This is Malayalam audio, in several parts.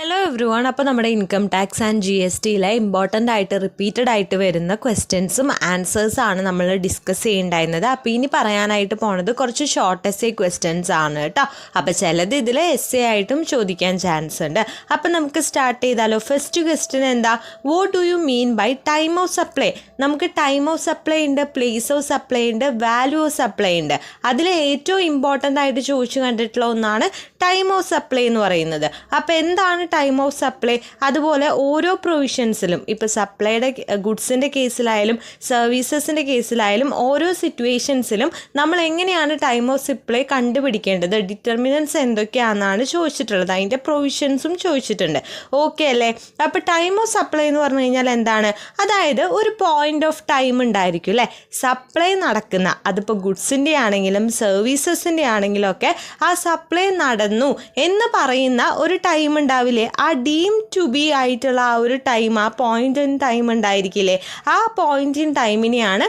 Hello every one. അപ്പോൾ നമ്മുടെ income tax and GST important ആയിട്ട് റിപ്പീറ്റഡ് ആയിട്ട് വരുന്ന ക്വസ്റ്റ്യൻസും ആൻസേഴ്സാണ് നമ്മൾ ഡിസ്കസ് ചെയ്യേണ്ടായിരുന്നത്. അപ്പോൾ ഇനി പറയാനായിട്ട് പോണത് കുറച്ച് ഷോർട്ട് എസ്സേ ക്വസ്റ്റ്യൻസ് ആണ് കേട്ടോ. അപ്പോൾ ചിലത് ഇതിൽ എസ്സേ ആയിട്ടും ചോദിക്കാൻ ചാൻസ് ഉണ്ട്. അപ്പോൾ നമുക്ക് സ്റ്റാർട്ട് ചെയ്താലോ. ഫസ്റ്റ് ക്വസ്റ്റ്യൻ എന്താ? What do you mean by time of supply? നമുക്ക് ടൈം ഓഫ് സപ്ലൈ ഉണ്ട്, പ്ലേസ് ഓഫ് സപ്ലൈ ഉണ്ട്, വാല്യൂ ഓഫ് സപ്ലൈ ഉണ്ട്. അതിൽ ഏറ്റവും ഇമ്പോർട്ടൻ്റ് ആയിട്ട് ചോദിച്ചു കണ്ടിട്ടുള്ള ഒന്നാണ് ടൈം ഓഫ് സപ്ലൈ എന്ന് പറയുന്നത്. അപ്പോൾ എന്താണ് ടൈം ഓഫ് സപ്ലൈ? അതുപോലെ ഓരോ പ്രൊവിഷൻസിലും ഇപ്പോൾ സപ്ലൈയുടെ ഗുഡ്സിൻ്റെ കേസിലായാലും സർവീസസിൻ്റെ കേസിലായാലും ഓരോ സിറ്റുവേഷൻസിലും നമ്മൾ എങ്ങനെയാണ് ടൈം ഓഫ് സപ്ലൈ കണ്ടുപിടിക്കേണ്ടത്, ഡിറ്റർമിനൻസ് എന്തൊക്കെയാണെന്നാണ് ചോദിച്ചിട്ടുള്ളത്. അതിൻ്റെ പ്രൊവിഷൻസും ചോദിച്ചിട്ടുണ്ട്. ഓക്കെ അല്ലേ? അപ്പോൾ ടൈം ഓഫ് സപ്ലൈ എന്ന് പറഞ്ഞു കഴിഞ്ഞാൽ എന്താണ്? അതായത് ഒരു പോയിൻ്റ് ഓഫ് ടൈം ഉണ്ടായിരിക്കും അല്ലേ, സപ്ലൈ നടക്കുന്ന. അതിപ്പോൾ ഗുഡ്സിൻ്റെ ആണെങ്കിലും സർവീസസിൻ്റെ ആണെങ്കിലും ഒക്കെ ആ സപ്ലൈ നടന്നു എന്ന് പറയുന്ന ഒരു ടൈം ഉണ്ടാവില്ലേ? ആ ഡീം ടു ബി ആയിട്ടുള്ള ആ ഒരു ടൈം, ആ പോയിന്റ് ഇൻ ടൈം ഉണ്ടായിരിക്കില്ലേ? ആ പോയിന്റ് ഇൻ ടൈമിനെയാണ്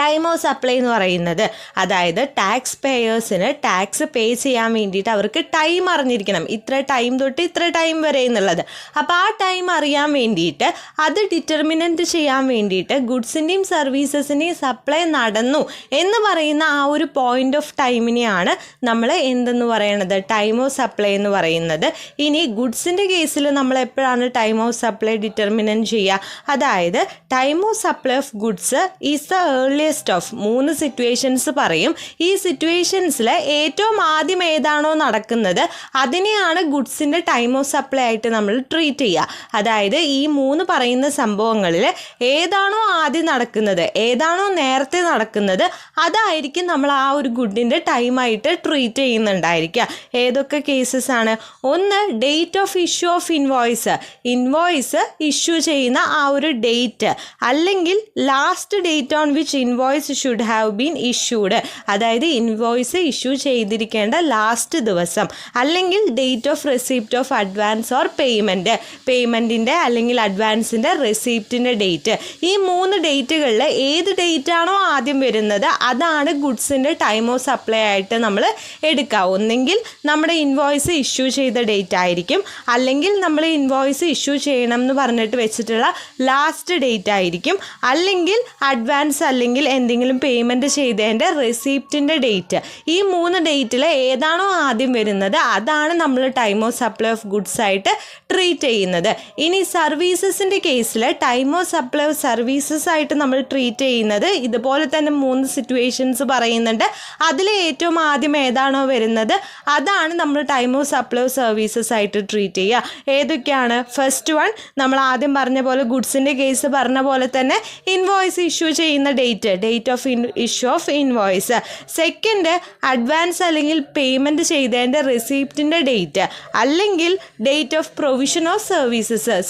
ടൈം ഓഫ് സപ്ലൈ എന്ന് പറയുന്നത്. അതായത് ടാക്സ് പേയേഴ്സിന് ടാക്സ് പേ ചെയ്യാൻ വേണ്ടിയിട്ട് അവർക്ക് ടൈം അറിഞ്ഞിരിക്കണം, ഇത്ര ടൈം തൊട്ട് ഇത്ര ടൈം വരെ എന്നുള്ളത്. അപ്പോൾ ആ ടൈം അറിയാൻ വേണ്ടിയിട്ട് അത് ഡിറ്റർമിനൻറ്റ് ചെയ്യാൻ വേണ്ടിയിട്ട് ഗുഡ്സിൻ്റെയും സർവീസസിൻ്റെയും സപ്ലൈ നടന്നു എന്ന് പറയുന്ന ആ ഒരു പോയിൻ്റ് ഓഫ് ടൈമിനെയാണ് നമ്മൾ എന്തെന്ന് പറയണത്? ടൈം ഓഫ് സപ്ലൈ എന്ന് പറയുന്നത്. ഇനി ഗുഡ്സിൻ്റെ കേസിൽ നമ്മൾ എപ്പോഴാണ് ടൈം ഓഫ് സപ്ലൈ ഡിറ്റർമിനൻറ്റ് ചെയ്യുക? അതായത് time of supply of goods is the earliest of 3 situations പറയും. ഈ സിറ്റുവേഷൻസിൽ ഏറ്റവും ആദ്യം ഏതാണോ നടക്കുന്നത് അതിനെയാണ് ഗുഡ്സിൻ്റെ ടൈം ഓഫ് സപ്ലൈ ആയിട്ട് നമ്മൾ ട്രീറ്റ് ചെയ്യുക. അതായത് ഈ 3 പറയുന്ന സംഭവങ്ങളിൽ ഏതാണോ ആദ്യം നടക്കുന്നത്, ഏതാണോ നേരത്തെ നടക്കുന്നത്, അതായിരിക്കും നമ്മൾ ആ ഒരു ഗുഡിൻ്റെ ടൈമായിട്ട് ട്രീറ്റ് ചെയ്യുന്നുണ്ടായിരിക്കുക. ഏതൊക്കെ കേസസ് ആണ്? ഒന്ന്, date of issue of invoice issue ചെയ്യുന്ന ആ ഒരു ഡേറ്റ്, അല്ലെങ്കിൽ last date on which invoice should have been issued, അതായത് ഇൻവോയ്സ് ഇഷ്യൂ ചെയ്തിരിക്കേണ്ട ലാസ്റ്റ് ദിവസം, അല്ലെങ്കിൽ date of receipt of advance or പേയ്മെൻറ്റിൻ്റെ അല്ലെങ്കിൽ അഡ്വാൻസിൻ്റെ റെസിപ്റ്റിൻ്റെ ഡേറ്റ്. ഈ 3 ഡേറ്റുകളിൽ ഏത് ഡേറ്റ് ആണോ ആദ്യം വരുന്നത് അതാണ് ഗുഡ്സിൻ്റെ ടൈം ഓഫ് സപ്ലൈ ആയിട്ട് നമ്മൾ എടുക്കുക. ഒന്നെങ്കിൽ നമ്മുടെ ഇൻവോയ്സ് ഇഷ്യൂ ചെയ്ത ഡേറ്റ് ആയിരിക്കും, അല്ലെങ്കിൽ നമ്മൾ ഇൻവോയ്സ് ഇഷ്യൂ ചെയ്യണം എന്ന് പറഞ്ഞിട്ട് വെച്ചിട്ടുള്ള ലാസ്റ്റ് ഡേറ്റ് ആയിരിക്കും, അല്ലെങ്കിൽ അഡ്വാൻസ് അല്ലെങ്കിൽ എന്തെങ്കിലും പേയ്മെൻറ്റ് ചെയ്തതിൻ്റെ റെസിപ്റ്റിൻ്റെ ഡേറ്റ്. ഈ 3 ഡേറ്റിൽ ഏതാണോ ആദ്യം വരുന്നത് അതാണ് നമ്മൾ time of supply of goods ആയിട്ട് ട്രീറ്റ് ചെയ്യുന്നത്. ഇനി സർവീസസിൻ്റെ കേസിൽ time of supply of services ആയിട്ട് നമ്മൾ ട്രീറ്റ് ചെയ്യുന്നത് ഇതുപോലെ തന്നെ 3 സിറ്റുവേഷൻസ് പറയുന്നുണ്ട്. അതിൽ ഏറ്റവും ആദ്യം ഏതാണോ വരുന്നത് അതാണ് നമ്മൾ time of supply of services ആയിട്ട് ട്രീറ്റ് ചെയ്യുക. ഏതൊക്കെയാണ്? ഫസ്റ്റ് വൺ, നമ്മൾ ആദ്യം പറഞ്ഞ പോലെ ഗുഡ്സിൻ്റെ കേസ് പറഞ്ഞ പോലെ തന്നെ ഇൻവോയ്സ് ഇഷ്യൂ ചെയ്യുന്ന date of issue of invoice. Second, advance അല്ലെങ്കിൽ പേയ്മെൻറ്റ് ചെയ്തതിൻ്റെ റെസിപ്റ്റിൻ്റെ ഡേറ്റ്, അല്ലെങ്കിൽ date of provision of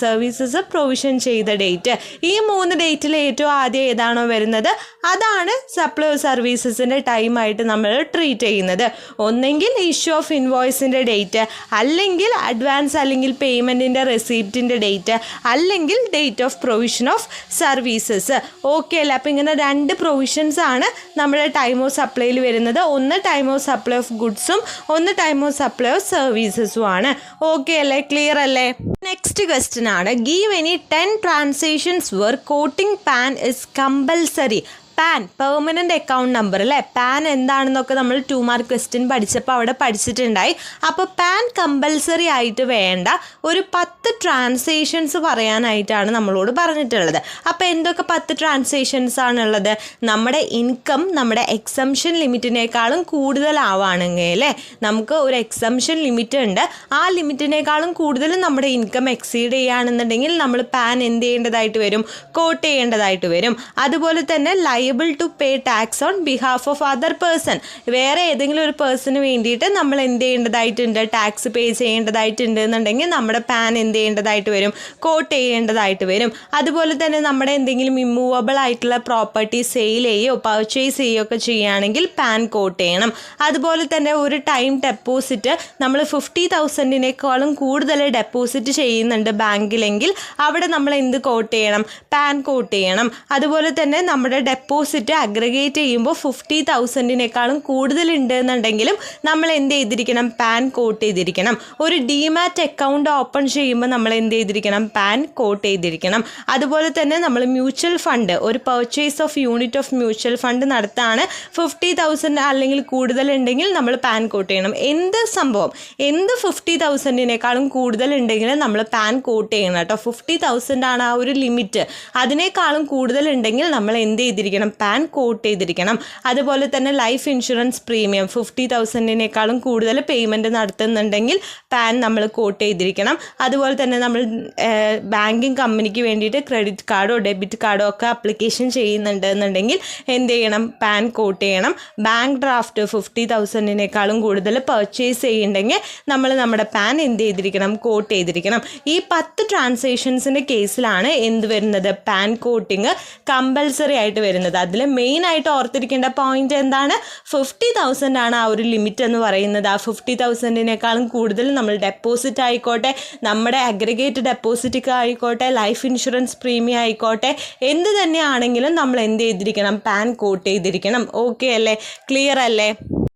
services provision ചെയ്ത ഡേറ്റ്. ഈ 3 ഡേറ്റിൽ ഏറ്റവും ആദ്യം ഏതാണോ വരുന്നത് അതാണ് സപ്ലൈ ഓഫ് സർവീസസിൻ്റെ ടൈമായിട്ട് നമ്മൾ ട്രീറ്റ് ചെയ്യുന്നത്. ഒന്നെങ്കിൽ ഇഷ്യൂ ഓഫ് ഇൻവോയ്സിൻ്റെ ഡേറ്റ്, അല്ലെങ്കിൽ അഡ്വാൻസ് അല്ലെങ്കിൽ പേയ്മെൻറ്റിൻ്റെ റെസിപ്റ്റിൻ്റെ ഡേറ്റ്, അല്ലെങ്കിൽ date of provision of services. Okay അല്ലേ? അപ്പോൾ ഇങ്ങനെ 2 പ്രൊവിഷൻസ് ആണ് നമ്മുടെ ടൈം ഓഫ് സപ്ലൈയിൽ വരുന്നത്. ഒന്ന് ടൈം ഓഫ് സപ്ലൈ ഓഫ് ഗുഡ്സും ഒന്ന് ടൈം ഓഫ് സപ്ലൈ ഓഫ് സർവീസസും ആണ്. ഓക്കെ അല്ലേ? ക്ലിയർ അല്ലേ? നെക്സ്റ്റ് ക്വസ്റ്റ്യൻ ആണ്, give any 10 transactions where quoting PAN is compulsory. PAN, permanent account number അല്ലേ? പാൻ എന്താണെന്നൊക്കെ നമ്മൾ 2 മാർക്ക് ക്വസ്റ്റ്യൻ പഠിച്ചപ്പോൾ അവിടെ പഠിച്ചിട്ടുണ്ടായി. അപ്പോൾ പാൻ കമ്പൽസറി ആയിട്ട് വേണ്ട ഒരു 10 ട്രാൻസാക്ഷൻസ് പറയാനായിട്ടാണ് നമ്മളോട് പറഞ്ഞിട്ടുള്ളത്. അപ്പോൾ എന്തൊക്കെ 10 ട്രാൻസാക്ഷൻസ് ആണുള്ളത്? നമ്മുടെ ഇൻകം നമ്മുടെ എക്സംഷൻ ലിമിറ്റിനേക്കാളും കൂടുതലാവുകയാണെങ്കിൽ അല്ലേ, നമുക്ക് ഒരു എക്സംഷൻ ലിമിറ്റ് ഉണ്ട്, ആ ലിമിറ്റിനേക്കാളും കൂടുതൽ നമ്മുടെ ഇൻകം എക്സീഡ് ചെയ്യുകയാണെന്നുണ്ടെങ്കിൽ നമ്മൾ പാൻ എന്ത് ചെയ്യേണ്ടതായിട്ട് വരും? കോട്ട് ചെയ്യേണ്ടതായിട്ട് വരും. അതുപോലെ തന്നെ liable to pay tax on behalf of other person, വേറെ ഏതെങ്കിലും ഒരു പേഴ്സണ് വേണ്ടിയിട്ട് നമ്മൾ എന്ത് ചെയ്യേണ്ടതായിട്ടുണ്ട്? ടാക്സ് പേ ചെയ്യേണ്ടതായിട്ടുണ്ട് എന്നുണ്ടെങ്കിൽ നമ്മുടെ പാൻ എന്ത് ചെയ്യേണ്ടതായിട്ട് വരും? കോട്ട് ചെയ്യേണ്ടതായിട്ട് വരും. അതുപോലെ തന്നെ നമ്മുടെ എന്തെങ്കിലും ഇമ്മൂവബിൾ ആയിട്ടുള്ള പ്രോപ്പർട്ടി സെയിൽ ചെയ്യുകയോ പർച്ചേസ് ചെയ്യുകയോ ഒക്കെ ചെയ്യുകയാണെങ്കിൽ പാൻ കോട്ട് ചെയ്യണം. അതുപോലെ തന്നെ ഒരു ടൈം ഡെപ്പോസിറ്റ് നമ്മൾ 50,000-നേക്കാളും കൂടുതൽ ഡെപ്പോസിറ്റ് ചെയ്യുന്നുണ്ട് ബാങ്കിലെങ്കിൽ അവിടെ നമ്മൾ എന്ത് കോട്ട് ചെയ്യണം? പാൻ കോട്ട് ചെയ്യണം. അതുപോലെ തന്നെ നമ്മുടെ ഡെപ്പോസിറ്റ് അഗ്രഗേറ്റ് ചെയ്യുമ്പോൾ 50,000-നേക്കാളും കൂടുതലുണ്ട് എന്നുണ്ടെങ്കിലും നമ്മൾ എന്ത് ചെയ്തിരിക്കണം? പാൻ കോട്ട് ചെയ്തിരിക്കണം. ഒരു ഡിമാറ്റ് അക്കൗണ്ട് ഓപ്പൺ ചെയ്യുമ്പോൾ നമ്മൾ എന്ത് ചെയ്തിരിക്കണം? പാൻ കോട്ട് ചെയ്തിരിക്കണം. അതുപോലെ തന്നെ നമ്മൾ മ്യൂച്വൽ ഫണ്ട്, ഒരു purchase of unit of mutual fund നടത്താണ് 50,000 അല്ലെങ്കിൽ കൂടുതലുണ്ടെങ്കിൽ നമ്മൾ പാൻ കോട്ട് ചെയ്യണം. എന്ത് 50,000-നേക്കാളും കൂടുതലുണ്ടെങ്കിൽ നമ്മൾ പാൻ കോട്ട് ചെയ്യണം കേട്ടോ. 50,000 ആണ് ആ ഒരു ലിമിറ്റ്. അതിനേക്കാളും കൂടുതലുണ്ടെങ്കിൽ നമ്മൾ എന്ത് ചെയ്തിരിക്കണം? പാൻ കോട്ട് ചെയ്തിരിക്കണം. അതുപോലെ തന്നെ ലൈഫ് ഇൻഷുറൻസ് പ്രീമിയം 50,000-നേക്കാളും കൂടുതൽ പേയ്മെൻറ്റ് നടത്തുന്നുണ്ടെങ്കിൽ പാൻ നമ്മൾ കോട്ട് ചെയ്തിരിക്കണം. അതുപോലെ തന്നെ നമ്മൾ ബാങ്കിങ് കമ്പനിക്ക് വേണ്ടിയിട്ട് ക്രെഡിറ്റ് കാർഡോ ഡെബിറ്റ് കാർഡോ ഒക്കെ അപ്ലിക്കേഷൻ ചെയ്യുന്നുണ്ട് എന്നുണ്ടെങ്കിൽ എന്ത് ചെയ്യണം? പാൻ കോട്ട് ചെയ്യണം. ബാങ്ക് ഡ്രാഫ്റ്റ് 50,000-നേക്കാളും കൂടുതൽ പർച്ചേസ് ചെയ്യുന്നുണ്ടെങ്കിൽ നമ്മൾ നമ്മുടെ പാൻ എന്ത് ചെയ്തിരിക്കണം? കോട്ട് ചെയ്തിരിക്കണം. ഈ 10 ട്രാൻസാക്ഷൻസിൻ്റെ കേസിലാണ് എന്ത് വരുന്നത്? പാൻ കോട്ടിങ് കമ്പൽസറി ആയിട്ട് വരുന്നത്. അതിൽ മെയിനായിട്ട് ഓർത്തിരിക്കേണ്ട പോയിന്റ് എന്താണ്? 50,000 ആണ് ആ ഒരു ലിമിറ്റ് എന്ന് പറയുന്നത്. ആ 50,000-നേക്കാളും കൂടുതൽ നമ്മൾ ഡെപ്പോസിറ്റ് ആയിക്കോട്ടെ, നമ്മുടെ അഗ്രിഗേറ്റ് ഡെപ്പോസിറ്റ് ആയിക്കോട്ടെ, ലൈഫ് ഇൻഷുറൻസ് പ്രീമിയം ആയിക്കോട്ടെ, എന്ത് തന്നെയാണെങ്കിലും നമ്മൾ എന്ത് ചെയ്തിരിക്കണം? പാൻ കോട്ട് ചെയ്തിരിക്കണം. ഓക്കെ അല്ലേ? ക്ലിയർ അല്ലേ?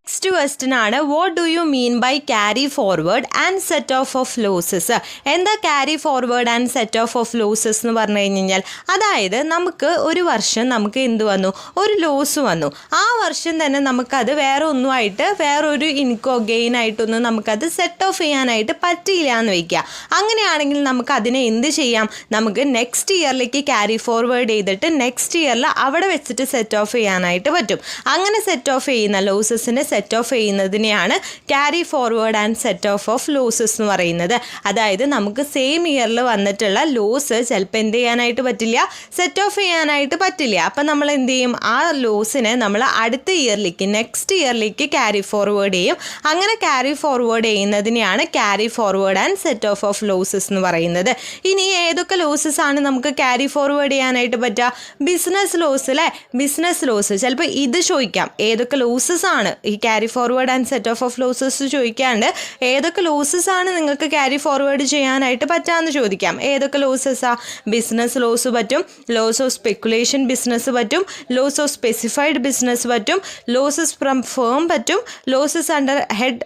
നെക്സ്റ്റ് ക്വസ്റ്റ്യൻ ആണ്, what do you mean by carry forward and set off of losses? എന്താ carry forward and set off of losses എന്ന് പറഞ്ഞു കഴിഞ്ഞാൽ, അതായത് നമുക്ക് ഒരു വർഷം നമുക്ക് എന്ത് വന്നു? ഒരു ലോസ് വന്നു. ആ വർഷം തന്നെ നമുക്കത് വേറെ ഒന്നുമായിട്ട് വേറൊരു ഇൻകോ ഗെയിൻ ആയിട്ടൊന്നും നമുക്കത് സെറ്റ് ഓഫ് ചെയ്യാനായിട്ട് പറ്റിയില്ല എന്ന് വയ്ക്കുക. അങ്ങനെയാണെങ്കിൽ നമുക്ക് അതിനെ എന്ത് ചെയ്യാം? നമുക്ക് നെക്സ്റ്റ് ഇയറിലേക്ക് ക്യാരി ഫോർവേഡ് ചെയ്തിട്ട് നെക്സ്റ്റ് ഇയറിൽ അവിടെ വെച്ചിട്ട് സെറ്റ് ഓഫ് ചെയ്യാനായിട്ട് പറ്റും. അങ്ങനെ സെറ്റ് ഓഫ് ചെയ്യുന്ന ലോസസിനെ സെറ്റ് ഓഫ് ചെയ്യുന്നതിനെയാണ് carry forward and set off of losses എന്ന് പറയുന്നത്. അതായത് നമുക്ക് സെയിം ഇയറിൽ വന്നിട്ടുള്ള ലോസ് ചിലപ്പോൾ എന്ത് ചെയ്യാനായിട്ട് പറ്റില്ല? സെറ്റ് ഓഫ് ചെയ്യാനായിട്ട് പറ്റില്ല. അപ്പം നമ്മൾ എന്ത് ചെയ്യും? ആ ലോസിനെ നമ്മൾ അടുത്ത ഇയറിലേക്ക്, നെക്സ്റ്റ് ഇയറിലേക്ക് ക്യാരി ഫോർവേഡ് ചെയ്യും. അങ്ങനെ ക്യാരി ഫോർവേഡ് ചെയ്യുന്നതിനെയാണ് carry forward and set off of losses എന്ന് പറയുന്നത്. ഇനി ഏതൊക്കെ ലോസസ് ആണ് നമുക്ക് ക്യാരി ഫോർവേഡ് ചെയ്യാനായിട്ട് പറ്റുക? ബിസിനസ് ലോസ് അല്ലേ? ബിസിനസ് ലോസ് ചിലപ്പോൾ ഇത് ചോദിക്കാം, ഏതൊക്കെ ലോസസ് ആണ് ഈ carry forward and set off of losses ചോദിക്കാണ്ട് ഏതൊക്കെ ലോസസ് ആണ് നിങ്ങൾക്ക് ക്യാരി ഫോർവേഡ് ചെയ്യാനായിട്ട് പറ്റാമെന്ന് ചോദിക്കാം. ഏതൊക്കെ ലോസസാ? ബിസിനസ് ലോസ് പറ്റും, ലോസ് ഓഫ് സ്പെക്കുലേഷൻ ബിസിനസ് പറ്റും, ലോസ് ഓഫ് സ്പെസിഫൈഡ് ബിസിനസ് പറ്റും, ലോസസ് ഫ്രം ഫേം പറ്റും, losses under head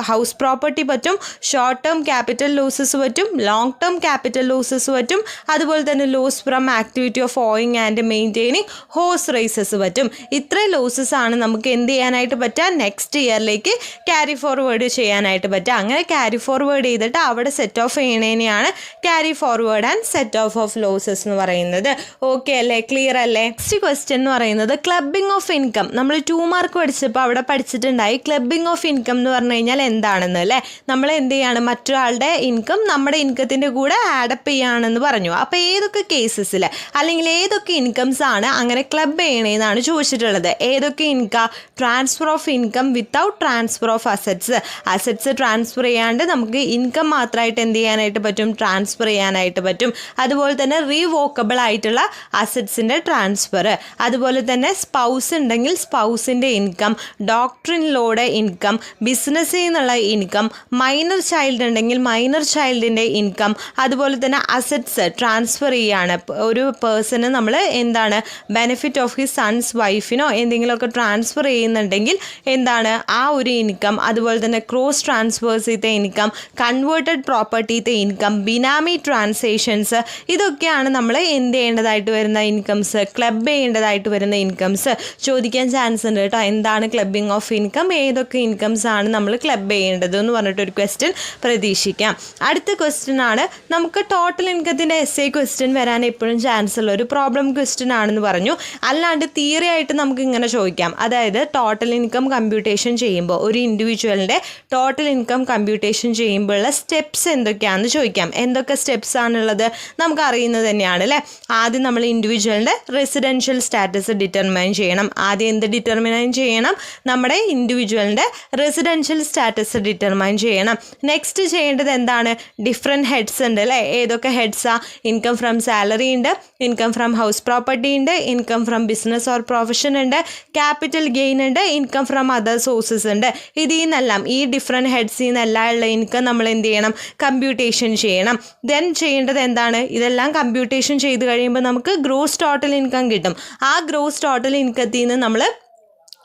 house property പറ്റും, ഷോർട്ട് ടേം ക്യാപിറ്റൽ ലോസസ് പറ്റും, ലോങ് ടേം ക്യാപിറ്റൽ ലോസസ് പറ്റും, അതുപോലെ തന്നെ loss from activity of owning and maintaining horse races പറ്റും. ഇത്രയും ലോസസ് ആണ് നമുക്ക് എന്ത് ചെയ്യാനായിട്ട് പറ്റുക? നെക്സ്റ്റ് ഇയറിലേക്ക് ക്യാരി ഫോർവേഡ് ചെയ്യാനായിട്ട് പറ്റുക. അങ്ങനെ ക്യാരി ഫോർവേഡ് ചെയ്തിട്ട് അവിടെ സെറ്റ് ഓഫ് ചെയ്യണേനെയാണ് carry forward and set off of losses എന്ന് പറയുന്നത്. ഓക്കെ അല്ലേ? ക്ലിയർ അല്ലേ? നെക്സ്റ്റ് ക്വസ്റ്റ്യൻ എന്ന് പറയുന്നത് ക്ലബിംഗ് ഓഫ് ഇൻകം. നമ്മൾ 2 മാർക്ക് പഠിച്ചപ്പോൾ അവിടെ പഠിച്ചിട്ടുണ്ടായി ക്ലബിംഗ് ഓഫ് ഇൻകം എന്ന് പറഞ്ഞു കഴിഞ്ഞാൽ എന്താണെന്ന് അല്ലേ? നമ്മൾ എന്ത് ചെയ്യാണ്? മറ്റൊരാളുടെ ഇൻകം നമ്മുടെ ഇൻകത്തിൻ്റെ കൂടെ ആഡപ്പ് ചെയ്യുകയാണെന്ന് പറഞ്ഞു. അപ്പോൾ ഏതൊക്കെ കേസസിൽ അല്ലെങ്കിൽ ഏതൊക്കെ ഇൻകംസ് ആണ് അങ്ങനെ ക്ലബ് ചെയ്യണേന്നാണ് ചോദിച്ചിട്ടുള്ളത്. ഏതൊക്കെ income? Transfer of income without transfer of assets. Assets transfer ചെയ്യാണ്ട് നമുക്ക് ഇൻകം മാത്രമായിട്ട് എന്ത് ചെയ്യാനായിട്ട് പറ്റും? ട്രാൻസ്ഫർ ചെയ്യാനായിട്ട് പറ്റും. അതുപോലെ തന്നെ റീവോക്കബിൾ ആയിട്ടുള്ള അസറ്റ്സിൻ്റെ ട്രാൻസ്ഫർ. അതുപോലെ തന്നെ സ്പൗസ് ഉണ്ടെങ്കിൽ സ്പൗസിൻ്റെ ഇൻകം, ഡോക്ടറിൻ ലോയുടെ ഇൻകം, ബിസിനസ്സിൽ നിന്നുള്ള ഇൻകം, മൈനർ ചൈൽഡ് ഉണ്ടെങ്കിൽ മൈനർ ചൈൽഡിൻ്റെ ഇൻകം. അതുപോലെ തന്നെ അസറ്റ്സ് ട്രാൻസ്ഫർ ചെയ്യുകയാണ്. ഒരു പേഴ്സണ് നമ്മൾ എന്താണ് ബെനിഫിറ്റ് ഓഫ് ഹിസ് സൺസ് വൈഫിനോ എന്തെങ്കിലുമൊക്കെ ട്രാൻസ്ഫർ ചെയ്യുന്നുണ്ടെങ്കിൽ എന്താണ് ആ ഒരു ഇൻകം. അതുപോലെ തന്നെ ക്രോസ് ട്രാൻസ്ഫേഴ്സിത്തെ ഇൻകം, കൺവേർട്ടഡ് പ്രോപ്പർട്ടിത്തെ ഇൻകം, ബിനാമി ട്രാൻസാക്ഷൻസ്, ഇതൊക്കെയാണ് നമ്മൾ എന്ത് ചെയ്യേണ്ടതായിട്ട് വരുന്ന ഇൻകംസ്, ക്ലബ് ചെയ്യേണ്ടതായിട്ട് വരുന്ന ഇൻകംസ്. ചോദിക്കാൻ ചാൻസ് ഉണ്ട് കേട്ടോ, എന്താണ് ക്ലബിംഗ് ഓഫ് ഇൻകം, ഏതൊക്കെ ഇൻകംസ് ആണ് നമ്മൾ ക്ലബ് ചെയ്യേണ്ടത് എന്ന് പറഞ്ഞിട്ടൊരു ക്വസ്റ്റ്യൻ പ്രതീക്ഷിക്കാം. അടുത്ത ക്വസ്റ്റ്യൻ ആണ്, നമുക്ക് ടോട്ടൽ ഇൻകത്തിൻ്റെ എസ്എ ക്വസ്റ്റ്യൻ വരാൻ എപ്പോഴും ചാൻസ് ഉള്ള ഒരു പ്രോബ്ലം ക്വസ്റ്റ്യൻ ആണെന്ന് പറഞ്ഞു. അല്ലാണ്ട് തിയറി ആയിട്ട് നമുക്ക് ഇങ്ങനെ ചോദിക്കാം. അതായത് ടോട്ടൽ ഇൻകം കമ്പ്യൂട്ടേഷൻ ചെയ്യുമ്പോൾ, ഒരു ഇൻഡിവിജ്വലിൻ്റെ ടോട്ടൽ ഇൻകം കമ്പ്യൂട്ടേഷൻ ചെയ്യുമ്പോഴുള്ള സ്റ്റെപ്സ് എന്തൊക്കെയാണെന്ന് ചോദിക്കാം. എന്തൊക്കെ സ്റ്റെപ്സ് ആണുള്ളത് നമുക്ക് അറിയുന്നത് തന്നെയാണ് അല്ലേ? ആദ്യം നമ്മൾ ഇൻഡിവിജ്വലിൻ്റെ റെസിഡൻഷ്യൽ സ്റ്റാറ്റസ് ഡിറ്റർമൈൻ ചെയ്യണം. ആദ്യം എന്ത് ഡിറ്റർമൈൻ ചെയ്യണം? നമ്മുടെ ഇൻഡിവിജ്വലിൻ്റെ റെസിഡൻഷ്യൽ സ്റ്റാറ്റസ് ഡിറ്റർമൈൻ ചെയ്യണം. നെക്സ്റ്റ് ചെയ്യേണ്ടത് എന്താണ്? ഡിഫറെൻറ്റ് ഹെഡ്സ് ഉണ്ട് അല്ലേ? ഏതൊക്കെ ഹെഡ്സാ? ഇൻകം ഫ്രം സാലറി ഉണ്ട്, ഇൻകം ഫ്രം ഹൗസ് പ്രോപ്പർട്ടി ഉണ്ട്, income from business or profession ഉണ്ട്, ക്യാപിറ്റൽ ഗെയിൻ ഉണ്ട്, ഇൻകം ഫ്രം അതർ സോഴ്സസ് ഉണ്ട്. ഇതിൽ നിന്നെല്ലാം ഈ ഡിഫറെൻറ്റ് ഹെഡ്സിൽ നിന്നെല്ലാം ഉള്ള ഇൻകം നമ്മൾ എന്ത് ചെയ്യണം? കമ്പ്യൂട്ടേഷൻ ചെയ്യണം. ദെൻ ചെയ്യേണ്ടത് എന്താണ്? ഇതെല്ലാം കമ്പ്യൂട്ടേഷൻ ചെയ്ത് കഴിയുമ്പോൾ നമുക്ക് ഗ്രോസ് ടോട്ടൽ ഇൻകം കിട്ടും. ആ ഗ്രോസ് ടോട്ടൽ ഇൻകത്തിൽ നിന്ന് നമ്മൾ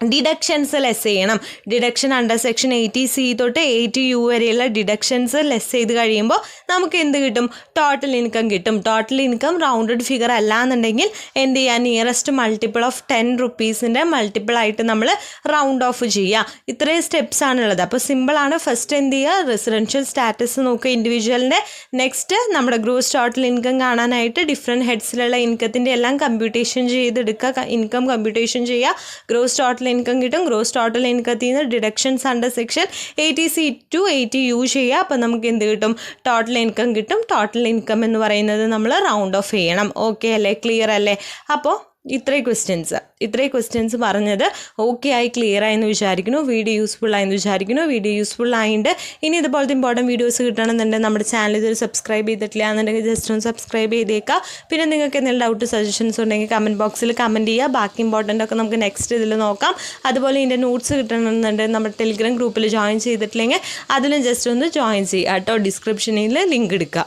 ഡിഡക്ഷൻസ് ലെസ് ചെയ്യണം. ഡിഡക്ഷൻ അണ്ടർ സെക്ഷൻ 80C തൊട്ട് 80U വരെയുള്ള ഡിഡക്ഷൻസ് ലെസ് ചെയ്ത് കഴിയുമ്പോൾ നമുക്ക് എന്ത് കിട്ടും? ടോട്ടൽ ഇൻകം കിട്ടും. ടോട്ടൽ ഇൻകം റൗണ്ടഡ് ഫിഗർ അല്ല എന്നുണ്ടെങ്കിൽ എന്ത് ചെയ്യുക? നിയറസ്റ്റ് മൾട്ടിപ്പിൾ ഓഫ് 10 റുപ്പീസിൻ്റെ മൾട്ടിപ്പിൾ ആയിട്ട് നമ്മൾ റൗണ്ട് ഓഫ് ചെയ്യുക. ഇത്രയും സ്റ്റെപ്സ് ആണുള്ളത്. അപ്പോൾ സിമ്പിളാണ്. ഫസ്റ്റ് എന്ത് ചെയ്യുക? റെസിഡൻഷ്യൽ സ്റ്റാറ്റസ് നോക്കുക ഇൻഡിവിജ്വലിൻ്റെ. നെക്സ്റ്റ് നമ്മുടെ ഗ്രോസ് ടോട്ടൽ ഇൻകം കാണാനായിട്ട് ഡിഫറെൻറ്റ് ഹെഡ്സിലുള്ള ഇൻകത്തിൻ്റെ എല്ലാം കമ്പ്യൂട്ടേഷൻ ചെയ്തെടുക്കുക. ഇൻകം കമ്പ്യൂട്ടേഷൻ ചെയ്യുക. ഗ്രോസ് ടോട്ടൽ ഇൻകം കിട്ടും. ഗ്രോസ് ടോട്ടൽ ഇൻകത്തിൽ നിന്ന് deductions under section 80C to 80U ചെയ്യുക. അപ്പോൾ നമുക്ക് എന്ത് കിട്ടും? ടോട്ടൽ ഇൻകം കിട്ടും. ടോട്ടൽ ഇൻകം എന്ന് പറയുന്നത് നമ്മൾ റൗണ്ട് ഓഫ് ചെയ്യണം. ഓക്കെ അല്ലേ? ക്ലിയർ അല്ലേ? അപ്പോൾ ഇത്രയും ക്വസ്റ്റ്യൻസ് പറഞ്ഞത് ഓക്കെ ആയി, ക്ലിയർ ആയെന്ന് വിചാരിക്കുന്നു. വീഡിയോ യൂസ്ഫുൾ ആയെന്ന് വിചാരിക്കുന്നു. വീഡിയോ യൂസ്ഫുൾ ആയിട്ട് ഇനി ഇതുപോലത്തെ ഇമ്പോർട്ടൻറ്റ് വീഡിയോസ് കിട്ടണമെന്നുണ്ടെങ്കിൽ നമ്മുടെ ചാനൽ ഇതൊരു സബ്സ്ക്രൈബ് ചെയ്തിട്ടില്ല എന്നുണ്ടെങ്കിൽ ജസ്റ്റ് ഒന്ന് സബ്സ്ക്രൈബ് ചെയ്തേക്കുക. പിന്നെ നിങ്ങൾക്ക് എന്തെങ്കിലും ഡൗട്ട് സജഷൻസ് ഉണ്ടെങ്കിൽ കമൻറ്റ് ബോക്സിൽ കമൻറ്റ് ചെയ്യുക. ബാക്കി ഇമ്പോർട്ടൻ്റ് ഒക്കെ നമുക്ക് നെക്സ്റ്റ് ഇതിൽ നോക്കാം. അതുപോലെ ഇതിൻ്റെ നോട്ട്സ് കിട്ടണമെന്നുണ്ടെങ്കിൽ നമ്മുടെ ടെലിഗ്രാം ഗ്രൂപ്പിൽ ജോയിൻ ചെയ്തിട്ടില്ലെങ്കിൽ അതിലും ജസ്റ്റ് ഒന്ന് ജോയിൻ ചെയ്യുക കേട്ടോ. ഡിസ്ക്രിപ്ഷനിൽ ലിങ്ക് എടുക്കുക.